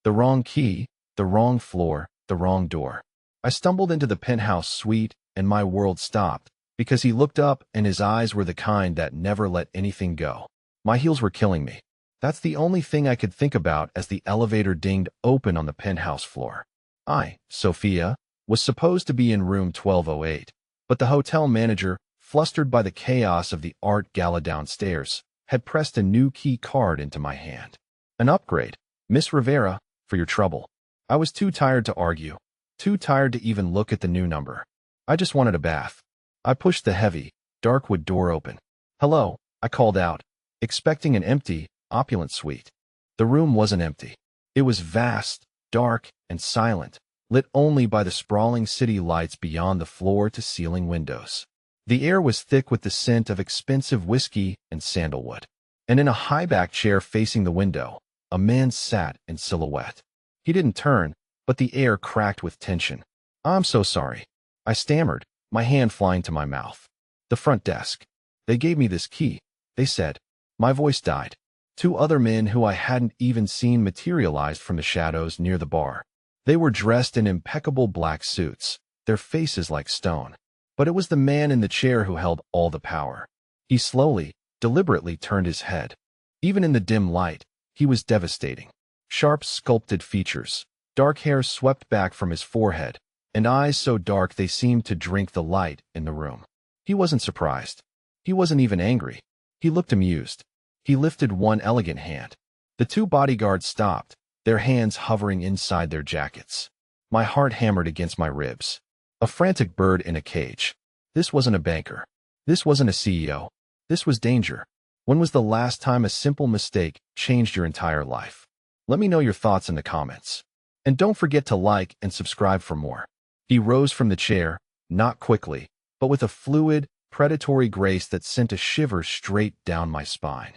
The wrong key, the wrong floor, the wrong door. I stumbled into the penthouse suite, and my world stopped, because he looked up and his eyes were the kind that never let anything go. My heels were killing me. That's the only thing I could think about as the elevator dinged open on the penthouse floor. I, Sophia, was supposed to be in room 1208, but the hotel manager, flustered by the chaos of the art gala downstairs, had pressed a new key card into my hand. An upgrade, Miss Rivera, for your trouble. I was too tired to argue, too tired to even look at the new number. I just wanted a bath. I pushed the heavy, dark wood door open. Hello, I called out, expecting an empty, opulent suite. The room wasn't empty. It was vast, dark, and silent, lit only by the sprawling city lights beyond the floor-to-ceiling windows. The air was thick with the scent of expensive whiskey and sandalwood. And in a high-backed chair facing the window, a man sat in silhouette. He didn't turn, but the air cracked with tension. I'm so sorry, I stammered, my hand flying to my mouth. The front desk. They gave me this key, they said. My voice died. Two other men who I hadn't even seen materialized from the shadows near the bar. They were dressed in impeccable black suits, their faces like stone. But it was the man in the chair who held all the power. He slowly, deliberately turned his head. Even in the dim light, he was devastating. Sharp, sculpted features, dark hair swept back from his forehead, and eyes so dark they seemed to drink the light in the room. He wasn't surprised. He wasn't even angry. He looked amused. He lifted one elegant hand. The two bodyguards stopped, their hands hovering inside their jackets. My heart hammered against my ribs. A frantic bird in a cage. This wasn't a banker. This wasn't a CEO. This was danger. When was the last time a simple mistake changed your entire life? Let me know your thoughts in the comments. And don't forget to like and subscribe for more. He rose from the chair, not quickly, but with a fluid, predatory grace that sent a shiver straight down my spine.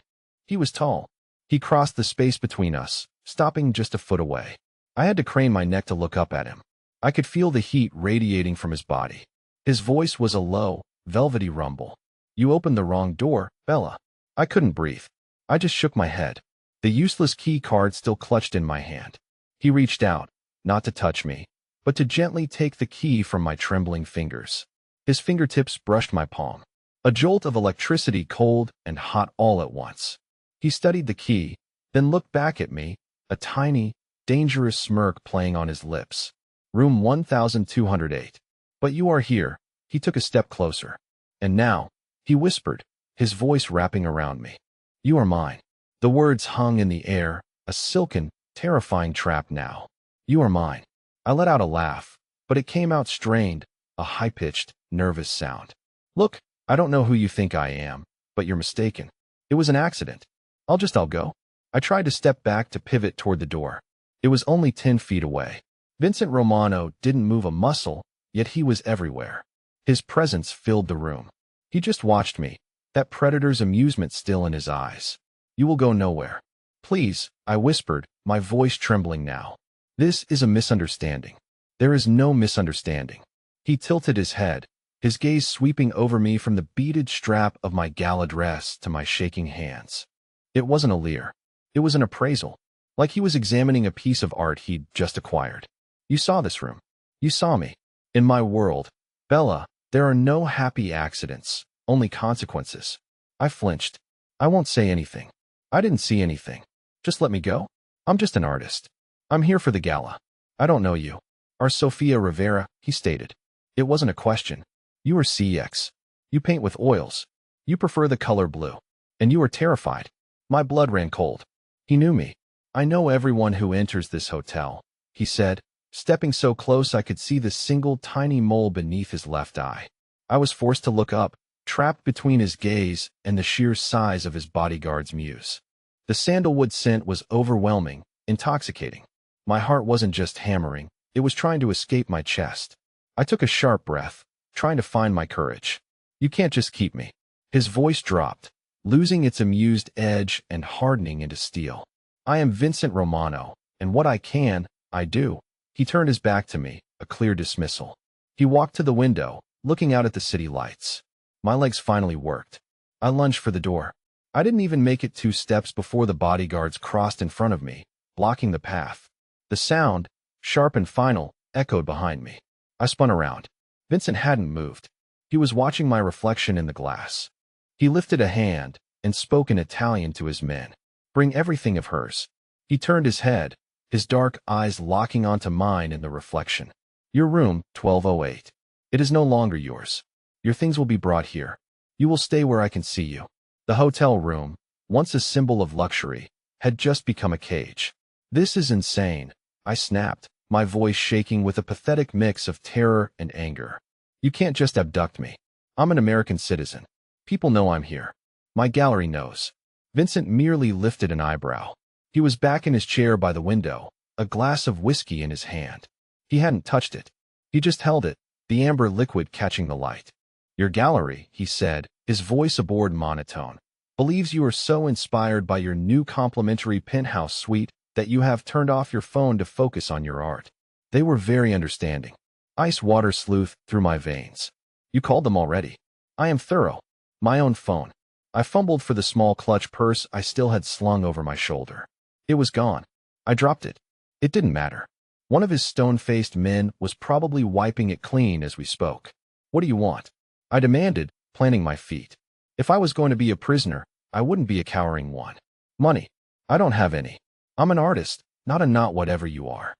He was tall. He crossed the space between us, stopping just a foot away. I had to crane my neck to look up at him. I could feel the heat radiating from his body. His voice was a low, velvety rumble. You opened the wrong door, Bella. I couldn't breathe. I just shook my head. The useless key card still clutched in my hand. He reached out, not to touch me, but to gently take the key from my trembling fingers. His fingertips brushed my palm. A jolt of electricity, cold and hot all at once. He studied the key, then looked back at me, a tiny, dangerous smirk playing on his lips. Room 1208. But you are here. He took a step closer. And now, he whispered, his voice wrapping around me. You are mine. The words hung in the air, a silken, terrifying trap now. You are mine. I let out a laugh, but it came out strained, a high-pitched, nervous sound. Look, I don't know who you think I am, but you're mistaken. It was an accident. I'll go. I tried to step back to pivot toward the door. It was only 10 feet away. Vincent Romano didn't move a muscle, yet he was everywhere. His presence filled the room. He just watched me, that predator's amusement still in his eyes. You will go nowhere. Please, I whispered, my voice trembling now. This is a misunderstanding. There is no misunderstanding. He tilted his head, his gaze sweeping over me from the beaded strap of my gala dress to my shaking hands. It wasn't a leer. It was an appraisal, like he was examining a piece of art he'd just acquired. You saw this room. You saw me. In my world, Bella, there are no happy accidents, only consequences. I flinched. I won't say anything. I didn't see anything. Just let me go. I'm just an artist. I'm here for the gala. I don't know you. Are Sophia Rivera, he stated. It wasn't a question. You are CX. You paint with oils. You prefer the color blue. And you are terrified. My blood ran cold. He knew me. I know everyone who enters this hotel, he said, stepping so close I could see the single tiny mole beneath his left eye. I was forced to look up, trapped between his gaze and the sheer size of his bodyguard's muse. The sandalwood scent was overwhelming, intoxicating. My heart wasn't just hammering, it was trying to escape my chest. I took a sharp breath, trying to find my courage. You can't just keep me. His voice dropped, losing its amused edge and hardening into steel. I am Vincent Romano, and what I can, I do. He turned his back to me, a clear dismissal. He walked to the window, looking out at the city lights. My legs finally worked. I lunged for the door. I didn't even make it 2 steps before the bodyguards crossed in front of me, blocking the path. The sound, sharp and final, echoed behind me. I spun around. Vincent hadn't moved. He was watching my reflection in the glass. He lifted a hand and spoke in Italian to his men. Bring everything of hers. He turned his head, his dark eyes locking onto mine in the reflection. Your room, 1208. It is no longer yours. Your things will be brought here. You will stay where I can see you. The hotel room, once a symbol of luxury, had just become a cage. This is insane, I snapped, my voice shaking with a pathetic mix of terror and anger. You can't just abduct me. I'm an American citizen. People know I'm here. My gallery knows. Vincent merely lifted an eyebrow. He was back in his chair by the window, a glass of whiskey in his hand. He hadn't touched it. He just held it, the amber liquid catching the light. Your gallery, he said, his voice a bored monotone, believes you are so inspired by your new complimentary penthouse suite that you have turned off your phone to focus on your art. They were very understanding. Ice water sleuthed through my veins. You called them already. I am thorough. My own phone. I fumbled for the small clutch purse I still had slung over my shoulder. It was gone. I dropped it. It didn't matter. One of his stone-faced men was probably wiping it clean as we spoke. What do you want? I demanded, planting my feet. If I was going to be a prisoner, I wouldn't be a cowering one. Money. I don't have any. I'm an artist, not a not whatever you are.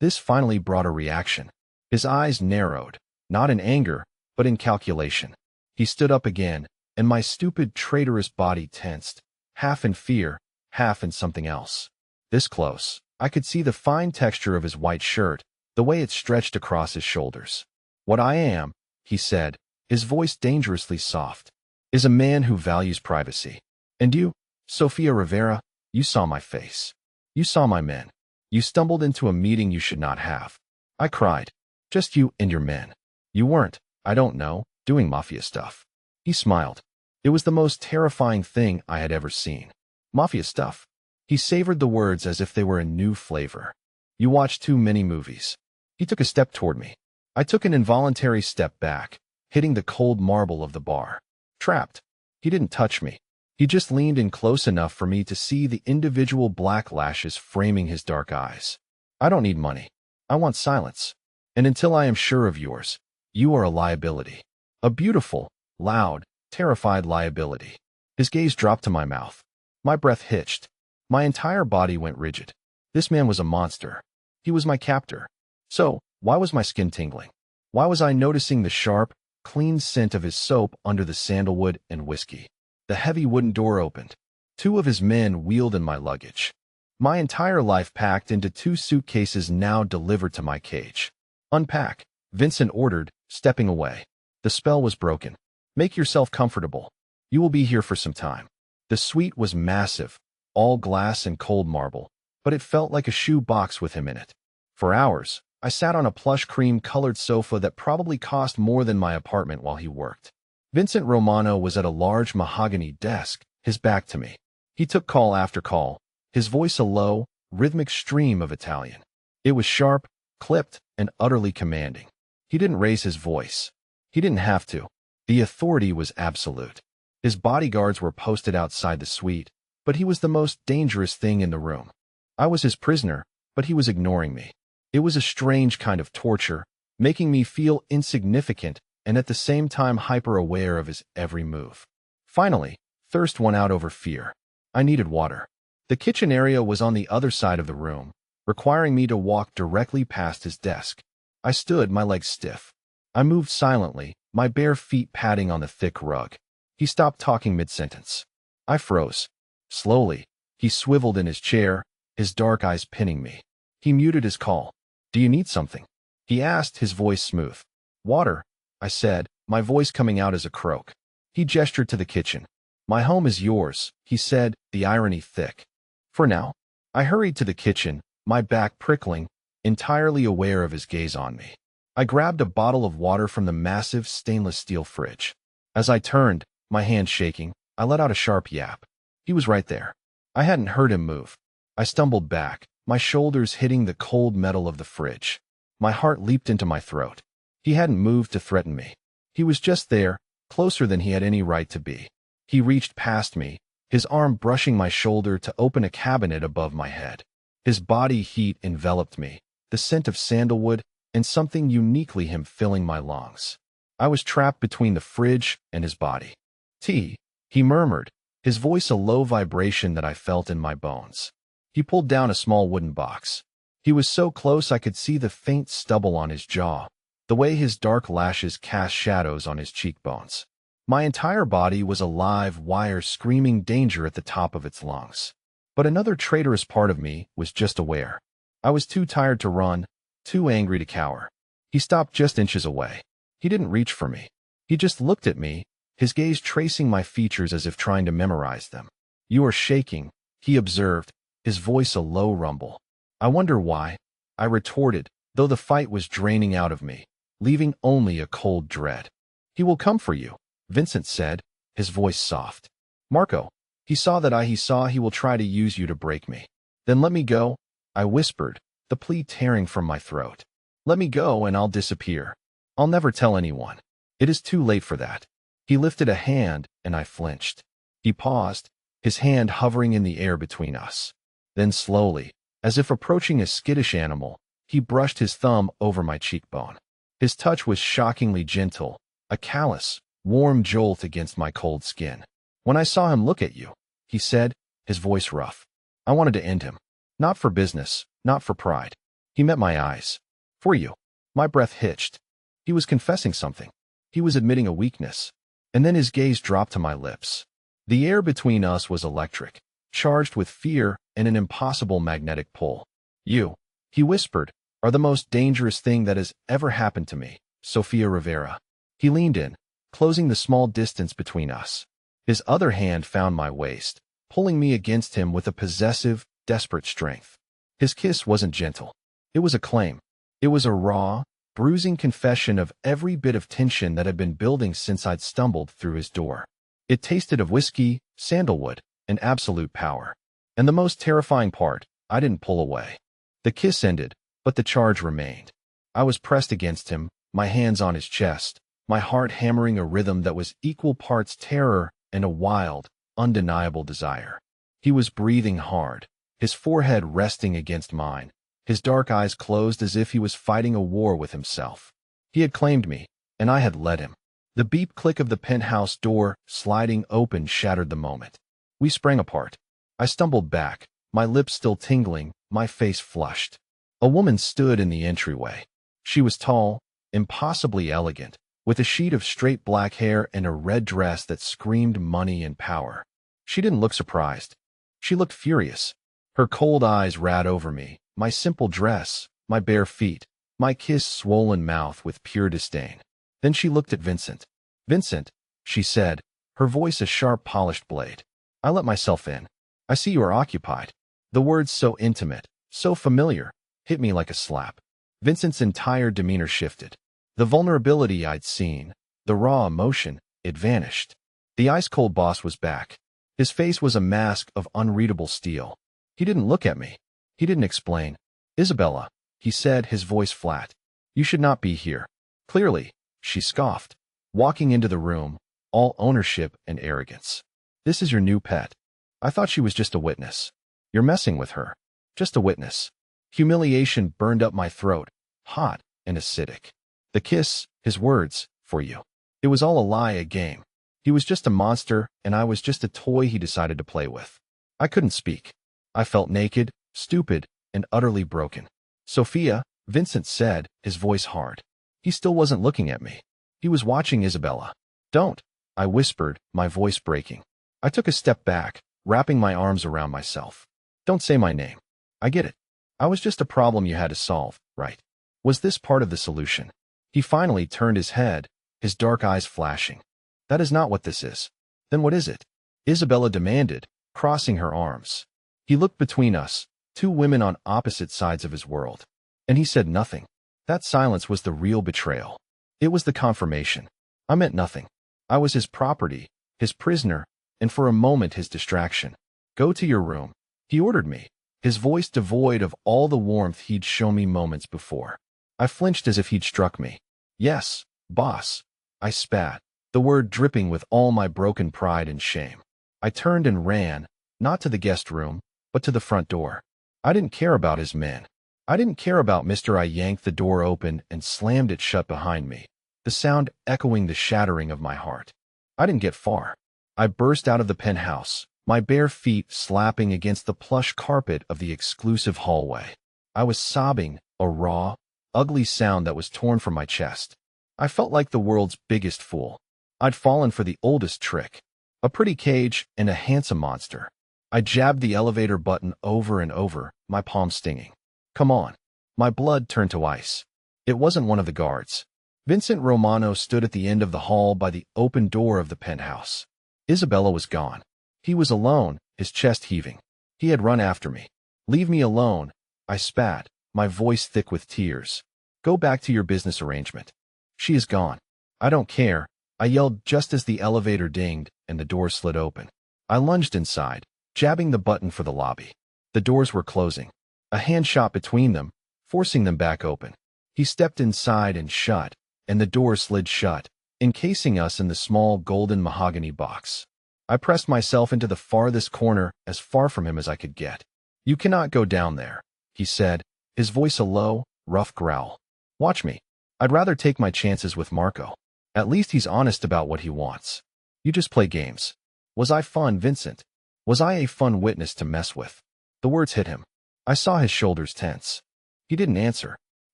This finally brought a reaction. His eyes narrowed, not in anger, but in calculation. He stood up again, and my stupid, traitorous body tensed, half in fear, half in something else. This close, I could see the fine texture of his white shirt, the way it stretched across his shoulders. What I am, he said, his voice dangerously soft, is a man who values privacy. And you, Sofia Rivera, you saw my face. You saw my men. You stumbled into a meeting you should not have. I cried. Just you and your men. You weren't, I don't know, doing Mafia stuff. He smiled. It was the most terrifying thing I had ever seen. Mafia stuff. He savored the words as if they were a new flavor. You watch too many movies. He took a step toward me. I took an involuntary step back, hitting the cold marble of the bar. Trapped. He didn't touch me. He just leaned in close enough for me to see the individual black lashes framing his dark eyes. I don't need money. I want silence. And until I am sure of yours, you are a liability. A beautiful, loud, terrified liability. His gaze dropped to my mouth. My breath hitched. My entire body went rigid. This man was a monster. He was my captor. So, why was my skin tingling? Why was I noticing the sharp, clean scent of his soap under the sandalwood and whiskey? The heavy wooden door opened. Two of his men wheeled in my luggage. My entire life packed into 2 suitcases now delivered to my cage. Unpack, Vincent ordered, stepping away. The spell was broken. Make yourself comfortable. You will be here for some time. The suite was massive, all glass and cold marble, but it felt like a shoe box with him in it. For hours, I sat on a plush cream-colored sofa that probably cost more than my apartment while he worked. Vincent Romano was at a large mahogany desk, his back to me. He took call after call, his voice a low, rhythmic stream of Italian. It was sharp, clipped, and utterly commanding. He didn't raise his voice. He didn't have to. The authority was absolute. His bodyguards were posted outside the suite, but he was the most dangerous thing in the room. I was his prisoner, but he was ignoring me. It was a strange kind of torture, making me feel insignificant and at the same time hyper-aware of his every move. Finally, thirst won out over fear. I needed water. The kitchen area was on the other side of the room, requiring me to walk directly past his desk. I stood, my legs stiff. I moved silently, my bare feet padding on the thick rug. He stopped talking mid-sentence. I froze. Slowly, he swiveled in his chair, his dark eyes pinning me. He muted his call. Do you need something? He asked, his voice smooth. Water, I said, my voice coming out as a croak. He gestured to the kitchen. My home is yours, he said, the irony thick. For now. I hurried to the kitchen, my back prickling, entirely aware of his gaze on me. I grabbed a bottle of water from the massive stainless steel fridge. As I turned, my hand shaking, I let out a sharp yap. He was right there. I hadn't heard him move. I stumbled back, my shoulders hitting the cold metal of the fridge. My heart leaped into my throat. He hadn't moved to threaten me. He was just there, closer than he had any right to be. He reached past me, his arm brushing my shoulder to open a cabinet above my head. His body heat enveloped me, the scent of sandalwood and something uniquely him filling my lungs. I was trapped between the fridge and his body. "Tea," he murmured, his voice a low vibration that I felt in my bones. He pulled down a small wooden box. He was so close I could see the faint stubble on his jaw, the way his dark lashes cast shadows on his cheekbones. My entire body was a live wire screaming danger at the top of its lungs. But another traitorous part of me was just aware. I was too tired to run, too angry to cower. He stopped just inches away. He didn't reach for me. He just looked at me, his gaze tracing my features as if trying to memorize them. "You are shaking," he observed, his voice a low rumble. "I wonder why," I retorted, though the fight was draining out of me, leaving only a cold dread. "He will come for you," Vincent said, his voice soft. "Marco, he saw he will try to use you to break me." "Then let me go," I whispered, the plea tearing from my throat. "Let me go and I'll disappear. I'll never tell anyone. It is too late for that." He lifted a hand and I flinched. He paused, his hand hovering in the air between us. Then slowly, as if approaching a skittish animal, he brushed his thumb over my cheekbone. His touch was shockingly gentle, a callous, warm jolt against my cold skin. "When I saw him look at you," he said, his voice rough, "I wanted to end him. Not for business, not for pride." He met my eyes. "For you." My breath hitched. He was confessing something. He was admitting a weakness. And then his gaze dropped to my lips. The air between us was electric, charged with fear and an impossible magnetic pull. "You," he whispered, "are the most dangerous thing that has ever happened to me, Sofia Rivera." He leaned in, closing the small distance between us. His other hand found my waist, pulling me against him with a possessive, desperate strength. His kiss wasn't gentle. It was a claim. It was a raw, bruising confession of every bit of tension that had been building since I'd stumbled through his door. It tasted of whiskey, sandalwood, and absolute power. And the most terrifying part, I didn't pull away. The kiss ended, but the charge remained. I was pressed against him, my hands on his chest, my heart hammering a rhythm that was equal parts terror and a wild, undeniable desire. He was breathing hard, his forehead resting against mine, his dark eyes closed as if he was fighting a war with himself. He had claimed me, and I had let him. The beep click of the penthouse door sliding open shattered the moment. We sprang apart. I stumbled back, my lips still tingling, my face flushed. A woman stood in the entryway. She was tall, impossibly elegant, with a sheet of straight black hair and a red dress that screamed money and power. She didn't look surprised. She looked furious. Her cold eyes ran over me, my simple dress, my bare feet, my kissed swollen mouth with pure disdain. Then she looked at Vincent. "Vincent," she said, her voice a sharp polished blade. "I let myself in. I see you are occupied." The words so intimate, so familiar, hit me like a slap. Vincent's entire demeanor shifted. The vulnerability I'd seen, the raw emotion, it vanished. The ice-cold boss was back. His face was a mask of unreadable steel. He didn't look at me. He didn't explain. "Isabella," he said, his voice flat. "You should not be here." "Clearly," she scoffed, walking into the room, all ownership and arrogance. "This is your new pet. I thought she was just a witness. You're messing with her. Just a witness." Humiliation burned up my throat, hot and acidic. The kiss, his words, "for you." It was all a lie, a game. He was just a monster, and I was just a toy he decided to play with. I couldn't speak. I felt naked, stupid, and utterly broken. "Sophia," Vincent said, his voice hard. He still wasn't looking at me. He was watching Isabella. "Don't," I whispered, my voice breaking. I took a step back, wrapping my arms around myself. "Don't say my name. I get it. I was just a problem you had to solve, right? Was this part of the solution?" He finally turned his head, his dark eyes flashing. "That is not what this is." "Then what is it?" Isabella demanded, crossing her arms. He looked between us, two women on opposite sides of his world. And he said nothing. That silence was the real betrayal. It was the confirmation. I meant nothing. I was his property, his prisoner, and for a moment his distraction. "Go to your room," he ordered me, his voice devoid of all the warmth he'd shown me moments before. I flinched as if he'd struck me. "Yes, boss," I spat, the word dripping with all my broken pride and shame. I turned and ran, not to the guest room, but to the front door. I didn't care about his men. I didn't care about Mr. I yanked the door open and slammed it shut behind me, the sound echoing the shattering of my heart. I didn't get far. I burst out of the penthouse, my bare feet slapping against the plush carpet of the exclusive hallway. I was sobbing, a raw, ugly sound that was torn from my chest. I felt like the world's biggest fool. I'd fallen for the oldest trick. A pretty cage and a handsome monster. I jabbed the elevator button over and over, my palm stinging. Come on. My blood turned to ice. It wasn't one of the guards. Vincent Romano stood at the end of the hall by the open door of the penthouse. Isabella was gone. He was alone, his chest heaving. He had run after me. Leave me alone, I spat, my voice thick with tears. Go back to your business arrangement. She is gone. I don't care, I yelled just as the elevator dinged and the door slid open. I lunged inside, jabbing the button for the lobby. The doors were closing. A hand shot between them, forcing them back open. He stepped inside and shut, and the door slid shut, encasing us in the small golden mahogany box. I pressed myself into the farthest corner, as far from him as I could get. You cannot go down there, he said, his voice a low, rough growl. Watch me. I'd rather take my chances with Marco. At least he's honest about what he wants. You just play games. Was I fun, Vincent? Was I a fun witness to mess with? The words hit him. I saw his shoulders tense. He didn't answer.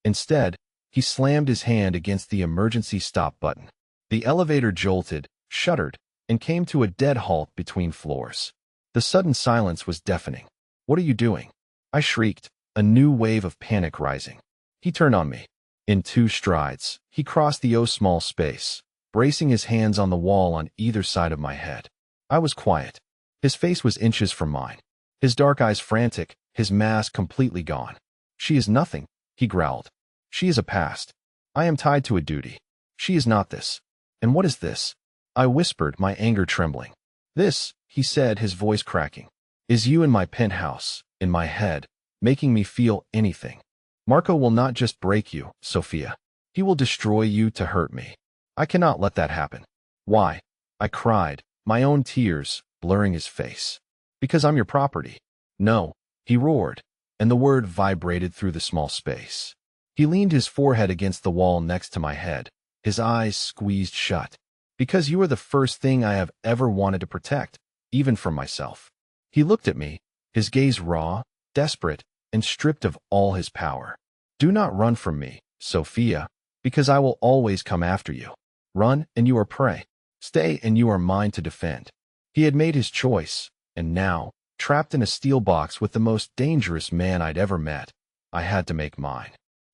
Instead, he slammed his hand against the emergency stop button. The elevator jolted, shuddered, and came to a dead halt between floors. The sudden silence was deafening. What are you doing? I shrieked, a new wave of panic rising. He turned on me. In 2 strides, he crossed the small space, bracing his hands on the wall on either side of my head. I was quiet. His face was inches from mine. His dark eyes frantic, his mask completely gone. She is nothing, he growled. She is a past. I am tied to a duty. She is not this. And what is this? I whispered, my anger trembling. This, he said, his voice cracking, is you in my penthouse, in my head, making me feel anything. Marco will not just break you, Sophia. He will destroy you to hurt me. I cannot let that happen. Why? I cried, my own tears blurring his face. Because I'm your property. No, he roared, and the word vibrated through the small space. He leaned his forehead against the wall next to my head, his eyes squeezed shut. Because you are the first thing I have ever wanted to protect, even from myself. He looked at me, his gaze raw, desperate, and stripped of all his power. Do not run from me, Sophia, because I will always come after you. Run, and you are prey. Stay, and you are mine to defend. He had made his choice, and now, trapped in a steel box with the most dangerous man I'd ever met, I had to make mine.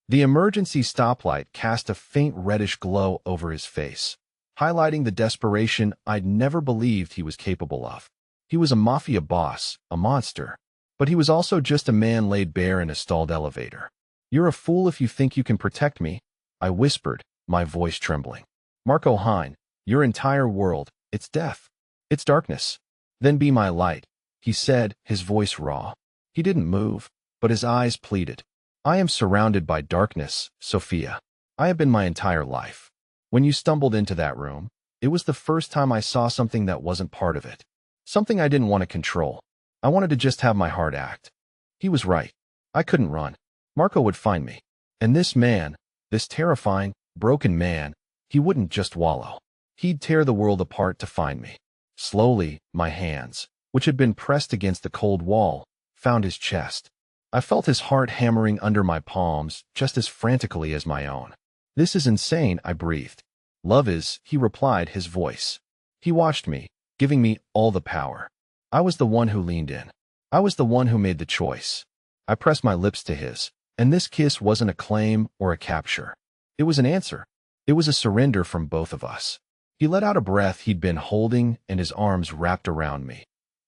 The emergency stoplight cast a faint reddish glow over his face, highlighting the desperation I'd never believed he was capable of. He was a mafia boss, a monster, but he was also just a man laid bare in a stalled elevator. You're a fool if you think you can protect me, I whispered, my voice trembling. Marco Hine, your entire world, it's death. It's darkness. Then be my light, he said, his voice raw. He didn't move, but his eyes pleaded. I am surrounded by darkness, Sophia. I have been my entire life. When you stumbled into that room, it was the first time I saw something that wasn't part of it. Something I didn't want to control. I wanted to just have my heart act. He was right. I couldn't run. Marco would find me. And this man, this terrifying, broken man, he wouldn't just wallow. He'd tear the world apart to find me. Slowly, my hands, which had been pressed against the cold wall, found his chest. I felt his heart hammering under my palms just as frantically as my own. This is insane, I breathed. Love is, he replied, his voice. He watched me, giving me all the power. I was the one who leaned in. I was the one who made the choice. I pressed my lips to his, and this kiss wasn't a claim or a capture. It was an answer. It was a surrender from both of us. He let out a breath he'd been holding, and his arms wrapped around me,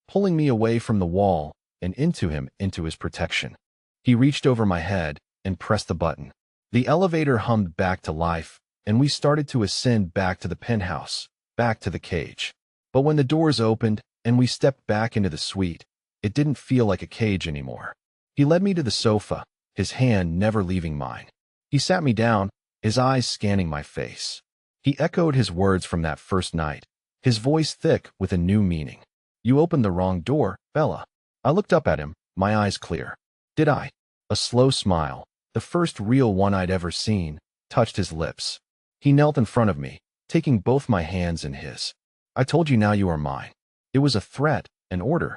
pulling me away from the wall and into his protection. He reached over my head and pressed the button. The elevator hummed back to life, and we started to ascend back to the penthouse, back to the cage. But when the doors opened and we stepped back into the suite, it didn't feel like a cage anymore. He led me to the sofa, his hand never leaving mine. He sat me down, his eyes scanning my face. He echoed his words from that first night, his voice thick with a new meaning. You opened the wrong door, Bella. I looked up at him, my eyes clear. Did I? A slow smile, the first real one I'd ever seen, touched his lips. He knelt in front of me, taking both my hands in his. I told you now you are mine. It was a threat, an order.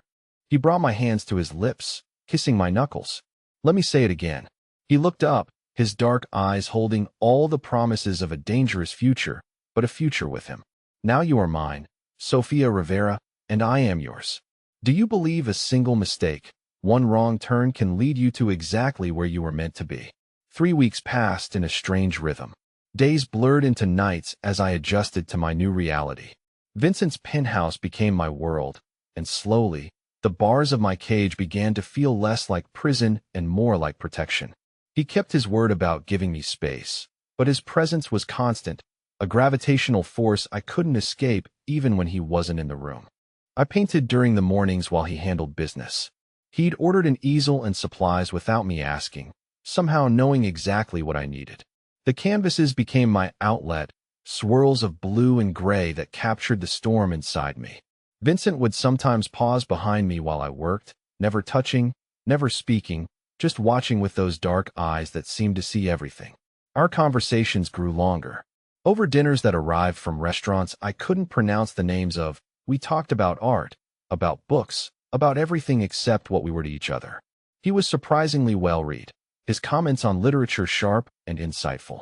He brought my hands to his lips, kissing my knuckles. Let me say it again. He looked up, his dark eyes holding all the promises of a dangerous future, but a future with him. Now you are mine, Sofia Rivera, and I am yours. Do you believe a single mistake, one wrong turn can lead you to exactly where you were meant to be? 3 weeks passed in a strange rhythm. Days blurred into nights as I adjusted to my new reality. Vincent's penthouse became my world, and slowly, the bars of my cage began to feel less like prison and more like protection. He kept his word about giving me space, but his presence was constant, a gravitational force I couldn't escape even when he wasn't in the room. I painted during the mornings while he handled business. He'd ordered an easel and supplies without me asking, somehow knowing exactly what I needed. The canvases became my outlet, swirls of blue and gray that captured the storm inside me. Vincent would sometimes pause behind me while I worked, never touching, never speaking, just watching with those dark eyes that seemed to see everything. Our conversations grew longer. Over dinners that arrived from restaurants I couldn't pronounce the names of, we talked about art, about books, about everything except what we were to each other. He was surprisingly well-read, his comments on literature sharp and insightful.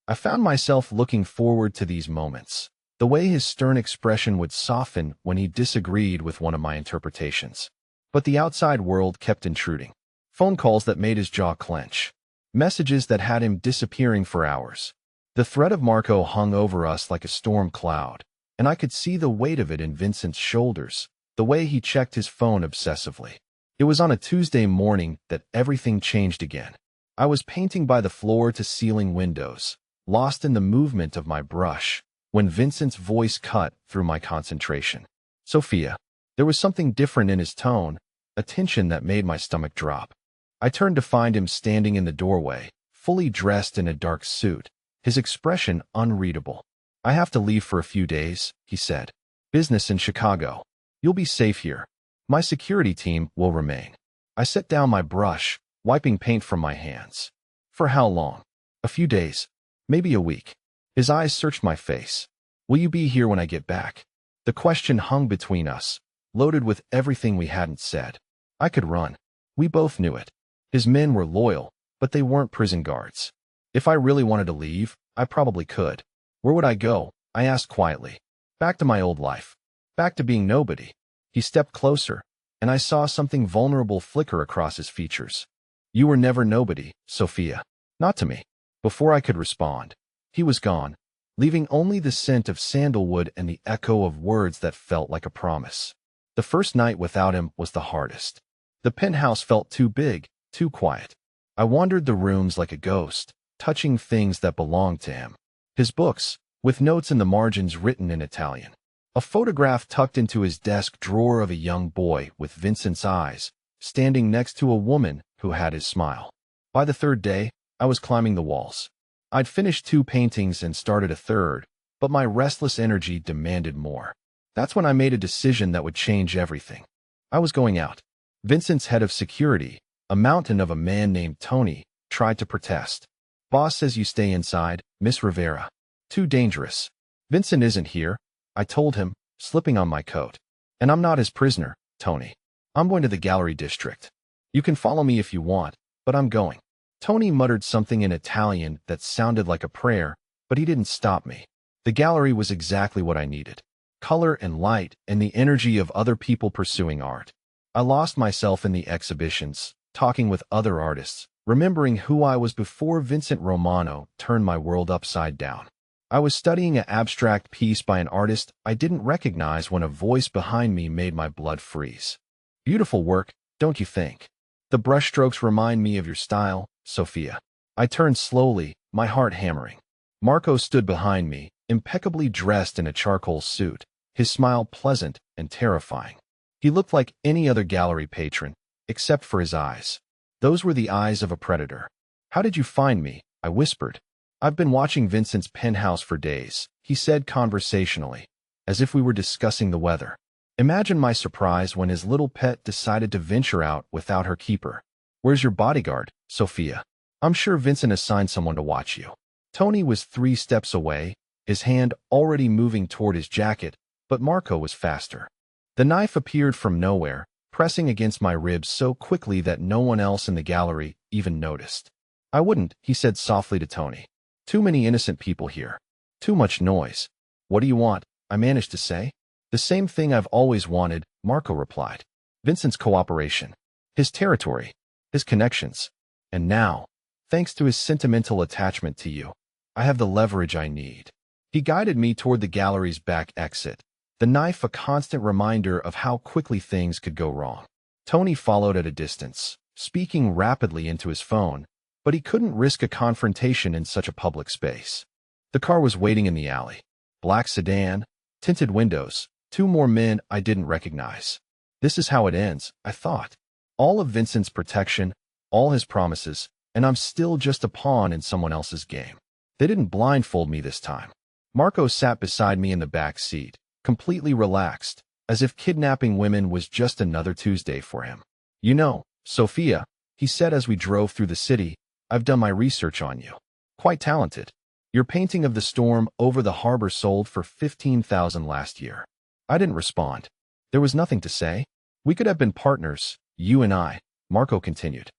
I found myself looking forward to these moments, the way his stern expression would soften when he disagreed with one of my interpretations. But the outside world kept intruding. Phone calls that made his jaw clench. Messages that had him disappearing for hours. The threat of Marco hung over us like a storm cloud, and I could see the weight of it in Vincent's shoulders, the way he checked his phone obsessively. It was on a Tuesday morning that everything changed again. I was painting by the floor-to-ceiling windows, lost in the movement of my brush, when Vincent's voice cut through my concentration. Sophia. There was something different in his tone, a tension that made my stomach drop. I turned to find him standing in the doorway, fully dressed in a dark suit, his expression unreadable. I have to leave for a few days, he said. Business in Chicago. You'll be safe here. My security team will remain. I set down my brush, wiping paint from my hands. For how long? A few days. Maybe a week. His eyes searched my face. Will you be here when I get back? The question hung between us, loaded with everything we hadn't said. I could run. We both knew it. His men were loyal, but they weren't prison guards. If I really wanted to leave, I probably could. Where would I go? I asked quietly. Back to my old life. Back to being nobody. He stepped closer, and I saw something vulnerable flicker across his features. You were never nobody, Sophia. Not to me. Before I could respond, he was gone, leaving only the scent of sandalwood and the echo of words that felt like a promise. The first night without him was the hardest. The penthouse felt too big, too quiet. I wandered the rooms like a ghost, touching things that belonged to him. His books, with notes in the margins written in Italian. A photograph tucked into his desk drawer of a young boy with Vincent's eyes, standing next to a woman who had his smile. By the third day, I was climbing the walls. I'd finished 2 paintings and started a third, but my restless energy demanded more. That's when I made a decision that would change everything. I was going out. Vincent's head of security, a mountain of a man named Tony, tried to protest. Boss says you stay inside, Miss Rivera. Too dangerous. Vincent isn't here, I told him, slipping on my coat. And I'm not his prisoner, Tony. I'm going to the gallery district. You can follow me if you want, but I'm going. Tony muttered something in Italian that sounded like a prayer, but he didn't stop me. The gallery was exactly what I needed. Color and light and the energy of other people pursuing art. I lost myself in the exhibitions, talking with other artists, remembering who I was before Vincent Romano turned my world upside down. I was studying an abstract piece by an artist I didn't recognize when a voice behind me made my blood freeze. Beautiful work, don't you think? The brushstrokes remind me of your style, Sophia. I turned slowly, my heart hammering. Marco stood behind me, impeccably dressed in a charcoal suit, his smile pleasant and terrifying. He looked like any other gallery patron, except for his eyes. Those were the eyes of a predator. How did you find me? I whispered. I've been watching Vincent's penthouse for days, he said conversationally, as if we were discussing the weather. Imagine my surprise when his little pet decided to venture out without her keeper. Where's your bodyguard, Sophia? I'm sure Vincent assigned someone to watch you. Tony was 3 steps away, his hand already moving toward his jacket, but Marco was faster. The knife appeared from nowhere, pressing against my ribs so quickly that no one else in the gallery even noticed. I wouldn't, he said softly to Tony. Too many innocent people here. Too much noise. What do you want? I managed to say. The same thing I've always wanted, Marco replied. Vincent's cooperation. His territory. His connections. And now, thanks to his sentimental attachment to you, I have the leverage I need. He guided me toward the gallery's back exit, the knife a constant reminder of how quickly things could go wrong. Tony followed at a distance, speaking rapidly into his phone, but he couldn't risk a confrontation in such a public space. The car was waiting in the alley. Black sedan, tinted windows, 2 more men I didn't recognize. This is how it ends, I thought. All of Vincent's protection, all his promises, and I'm still just a pawn in someone else's game. They didn't blindfold me this time. Marco sat beside me in the back seat, completely relaxed, as if kidnapping women was just another Tuesday for him. You know, Sophia, he said as we drove through the city, I've done my research on you. Quite talented. Your painting of the storm over the harbor sold for $15,000 last year. I didn't respond. There was nothing to say. We could have been partners, you and I, Marco continued.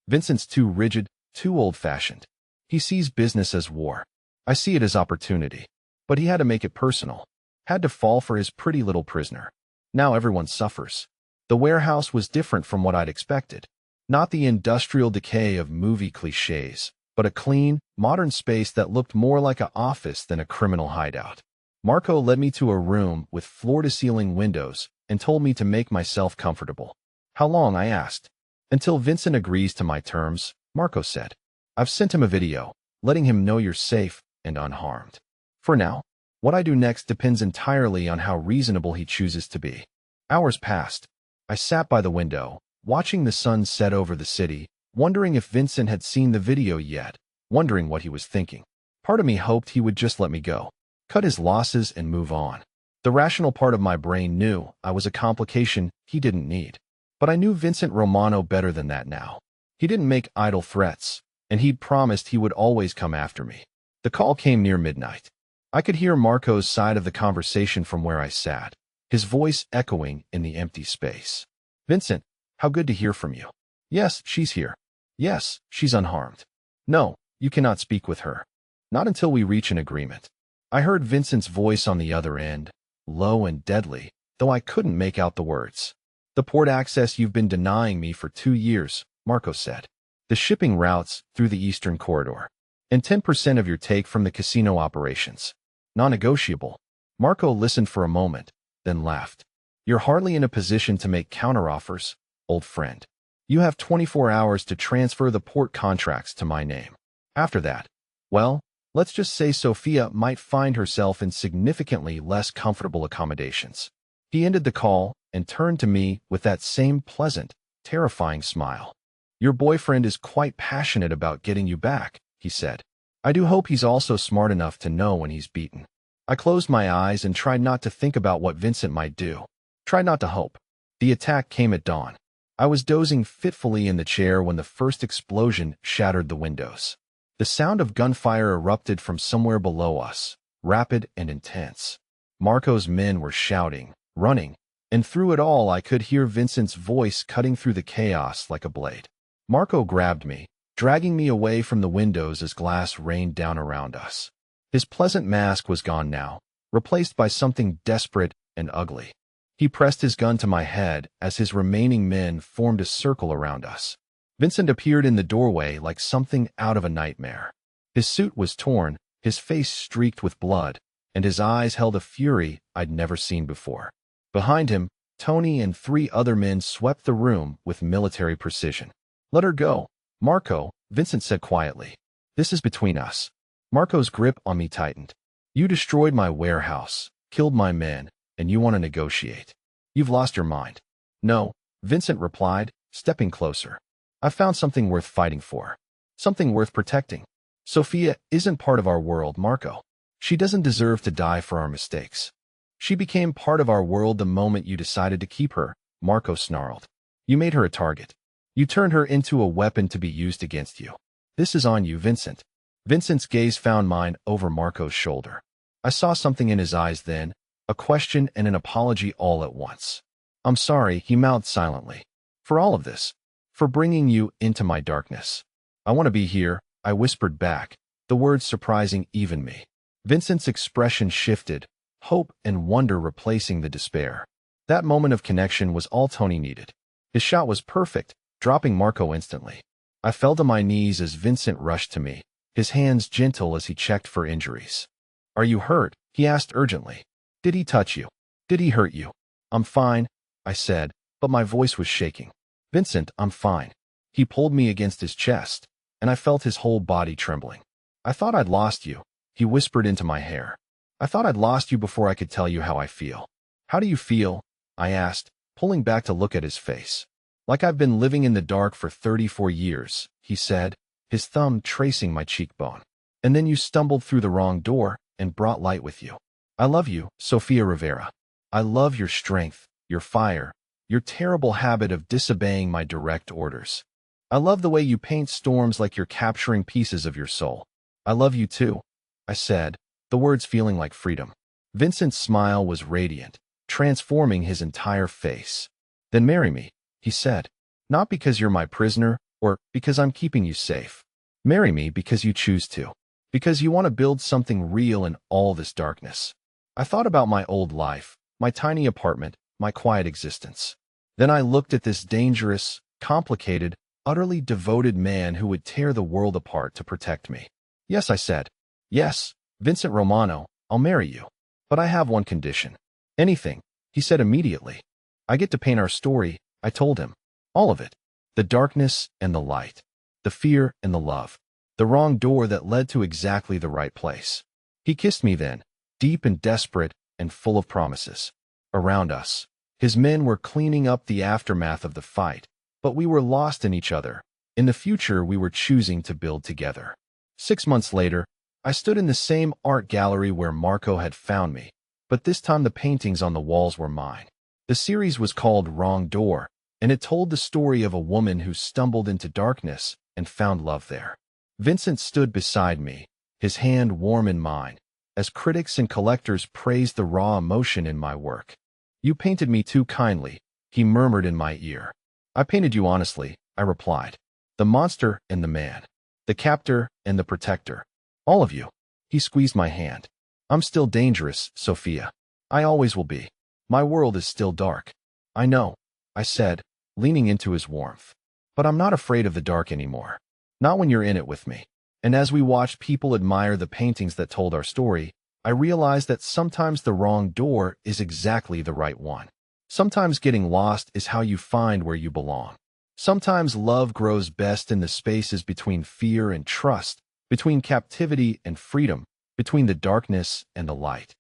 Vincent's too rigid, too old-fashioned. He sees business as war. I see it as opportunity. But he had to make it personal. Had to fall for his pretty little prisoner. Now everyone suffers. The warehouse was different from what I'd expected. Not the industrial decay of movie cliches, but a clean, modern space that looked more like an office than a criminal hideout. Marco led me to a room with floor-to-ceiling windows and told me to make myself comfortable. How long, I asked. Until Vincent agrees to my terms, Marco said. I've sent him a video, letting him know you're safe and unharmed. For now, what I do next depends entirely on how reasonable he chooses to be. Hours passed. I sat by the window, watching the sun set over the city, wondering if Vincent had seen the video yet, wondering what he was thinking. Part of me hoped he would just let me go, cut his losses and move on. The rational part of my brain knew I was a complication he didn't need. But I knew Vincent Romano better than that now. He didn't make idle threats, and he'd promised he would always come after me. The call came near midnight. I could hear Marco's side of the conversation from where I sat, his voice echoing in the empty space. Vincent, how good to hear from you. Yes, she's here. Yes, she's unharmed. No, you cannot speak with her. Not until we reach an agreement. I heard Vincent's voice on the other end, low and deadly, though I couldn't make out the words. The port access you've been denying me for 2 years, Marco said. The shipping routes through the Eastern Corridor. And 10% of your take from the casino operations. Non-negotiable. Marco listened for a moment, then laughed. You're hardly in a position to make counteroffers, old friend. You have 24 hours to transfer the port contracts to my name. After that, well, let's just say Sophia might find herself in significantly less comfortable accommodations. He ended the call and turned to me with that same pleasant, terrifying smile. Your boyfriend is quite passionate about getting you back, he said. I do hope he's also smart enough to know when he's beaten. I closed my eyes and tried not to think about what Vincent might do. Tried not to hope. The attack came at dawn. I was dozing fitfully in the chair when the first explosion shattered the windows. The sound of gunfire erupted from somewhere below us, rapid and intense. Marco's men were shouting, running, and through it all I could hear Vincent's voice cutting through the chaos like a blade. Marco grabbed me, dragging me away from the windows as glass rained down around us. His pleasant mask was gone now, replaced by something desperate and ugly. He pressed his gun to my head as his remaining men formed a circle around us. Vincent appeared in the doorway like something out of a nightmare. His suit was torn, his face streaked with blood, and his eyes held a fury I'd never seen before. Behind him, Tony and 3 other men swept the room with military precision. Let her go, Marco, Vincent said quietly. This is between us. Marco's grip on me tightened. You destroyed my warehouse, killed my men, and you want to negotiate. You've lost your mind. No, Vincent replied, stepping closer. I found something worth fighting for. Something worth protecting. Sophia isn't part of our world, Marco. She doesn't deserve to die for our mistakes. She became part of our world the moment you decided to keep her, Marco snarled. You made her a target. You turned her into a weapon to be used against you. This is on you, Vincent. Vincent's gaze found mine over Marco's shoulder. I saw something in his eyes then, a question and an apology all at once. I'm sorry, he mouthed silently. For all of this. For bringing you into my darkness. I want to be here, I whispered back, the words surprising even me. Vincent's expression shifted, hope and wonder replacing the despair. That moment of connection was all Tony needed. His shot was perfect, dropping Marco instantly. I fell to my knees as Vincent rushed to me, his hands gentle as he checked for injuries. Are you hurt? He asked urgently. Did he touch you? Did he hurt you? I'm fine, I said, but my voice was shaking. Vincent, I'm fine. He pulled me against his chest, and I felt his whole body trembling. I thought I'd lost you, he whispered into my hair. I thought I'd lost you before I could tell you how I feel. How do you feel? I asked, pulling back to look at his face. Like I've been living in the dark for 34 years, he said, his thumb tracing my cheekbone. And then you stumbled through the wrong door and brought light with you. I love you, Sofia Rivera. I love your strength, your fire, your terrible habit of disobeying my direct orders. I love the way you paint storms like you're capturing pieces of your soul. I love you too, I said, the words feeling like freedom. Vincent's smile was radiant, transforming his entire face. Then marry me, he said. Not because you're my prisoner, or because I'm keeping you safe. Marry me because you choose to. Because you want to build something real in all this darkness. I thought about my old life, my tiny apartment, my quiet existence. Then I looked at this dangerous, complicated, utterly devoted man who would tear the world apart to protect me. Yes, I said. Yes, Vincent Romano, I'll marry you. But I have one condition. Anything, he said immediately. I get to paint our story, I told him. All of it. The darkness and the light. The fear and the love. The wrong door that led to exactly the right place. He kissed me then, deep and desperate and full of promises. Around us, his men were cleaning up the aftermath of the fight, but we were lost in each other. In the future, we were choosing to build together. 6 months later, I stood in the same art gallery where Marco had found me, but this time the paintings on the walls were mine. The series was called Wrong Door, and it told the story of a woman who stumbled into darkness and found love there. Vincent stood beside me, his hand warm in mine, as critics and collectors praised the raw emotion in my work. You painted me too kindly, he murmured in my ear. I painted you honestly, I replied. The monster and the man. The captor and the protector. All of you. He squeezed my hand. I'm still dangerous, Sophia. I always will be. My world is still dark. I know, I said, leaning into his warmth. But I'm not afraid of the dark anymore. Not when you're in it with me. And as we watched people admire the paintings that told our story, I realized that sometimes the wrong door is exactly the right one. Sometimes getting lost is how you find where you belong. Sometimes love grows best in the spaces between fear and trust, between captivity and freedom, between the darkness and the light.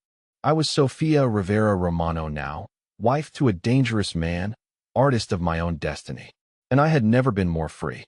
I was Sofia Rivera Romano now, wife to a dangerous man, artist of my own destiny. And I had never been more free.